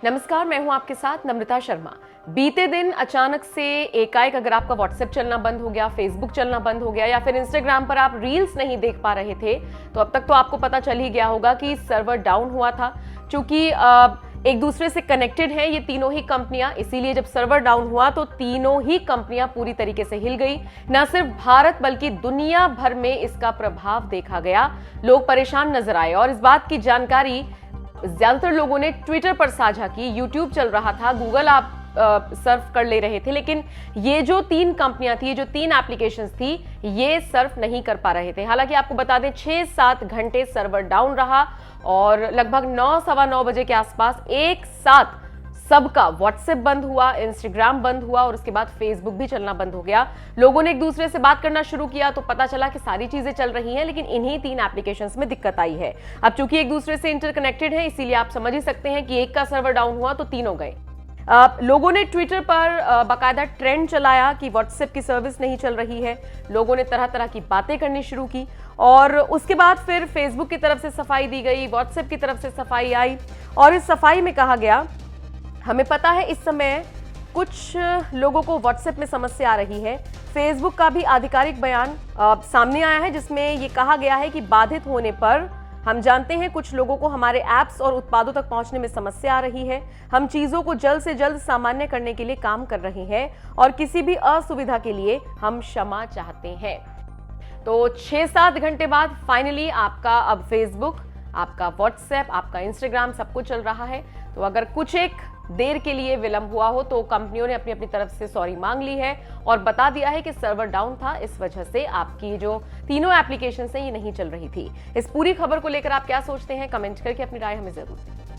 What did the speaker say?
नमस्कार, मैं हूं आपके साथ नम्रता शर्मा। बीते दिन अचानक से एकाएक अगर आपका व्हाट्सएप चलना बंद हो गया, फेसबुक चलना बंद हो गया या फिर इंस्टाग्राम पर आप रील्स नहीं देख पा रहे थे, तो अब तक तो आपको पता चल ही गया होगा कि सर्वर डाउन हुआ था। चूंकि एक दूसरे से कनेक्टेड हैं ये तीनों ही कंपनियां, इसीलिए जब सर्वर डाउन हुआ तो तीनों ही कंपनियां पूरी तरीके से हिल गई। न सिर्फ भारत बल्कि दुनिया भर में इसका प्रभाव देखा गया। लोग परेशान नजर आए और इस बात की जानकारी ज्यादातर लोगों ने ट्विटर पर साझा की। यूट्यूब चल रहा था, गूगल आप सर्फ कर ले रहे थे, लेकिन ये जो तीन कंपनियां थी, जो तीन एप्लीकेशंस थी, ये सर्फ नहीं कर पा रहे थे। हालांकि आपको बता दें 6-7 घंटे सर्वर डाउन रहा और लगभग 9-9:15 बजे के आसपास एक साथ सबका व्हाट्सएप बंद हुआ, इंस्टाग्राम बंद हुआ और उसके बाद फेसबुक भी चलना बंद हो गया। लोगों ने एक दूसरे से बात करना शुरू किया तो पता चला कि सारी चीजें चल रही हैं, लेकिन इन्हीं तीन एप्लीकेशंस में दिक्कत आई है। अब चूंकि एक दूसरे से इंटरकनेक्टेड है, इसीलिए आप समझ ही सकते हैं कि एक का सर्वर डाउन हुआ तो तीनों गए। लोगों ने ट्विटर पर बाकायदा ट्रेंड चलाया कि व्हाट्सएप की सर्विस नहीं चल रही है। लोगों ने तरह तरह की बातें करनी शुरू की और उसके बाद फिर फेसबुक की तरफ से सफाई दी गई, व्हाट्सएप की तरफ से सफाई आई और इस सफाई में कहा गया, हमें पता है इस समय कुछ लोगों को व्हाट्सएप में समस्या आ रही है। फेसबुक का भी आधिकारिक बयान सामने आया है जिसमें ये कहा गया है कि बाधित होने पर हम जानते हैं कुछ लोगों को हमारे ऐप्स और उत्पादों तक पहुंचने में समस्या आ रही है। हम चीजों को जल्द से जल्द सामान्य करने के लिए काम कर रहे हैं और किसी भी असुविधा के लिए हम क्षमा चाहते हैं। तो 6-7 घंटे बाद फाइनली आपका अब फेसबुक, आपका व्हाट्सएप, आपका इंस्टाग्राम सब कुछ चल रहा है। तो अगर कुछ एक देर के लिए विलंब हुआ हो तो कंपनियों ने अपनी अपनी तरफ से सॉरी मांग ली है और बता दिया है कि सर्वर डाउन था, इस वजह से आपकी जो तीनों एप्लीकेशंस हैं ये नहीं चल रही थी। इस पूरी खबर को लेकर आप क्या सोचते हैं, कमेंट करके अपनी राय हमें जरूर दें।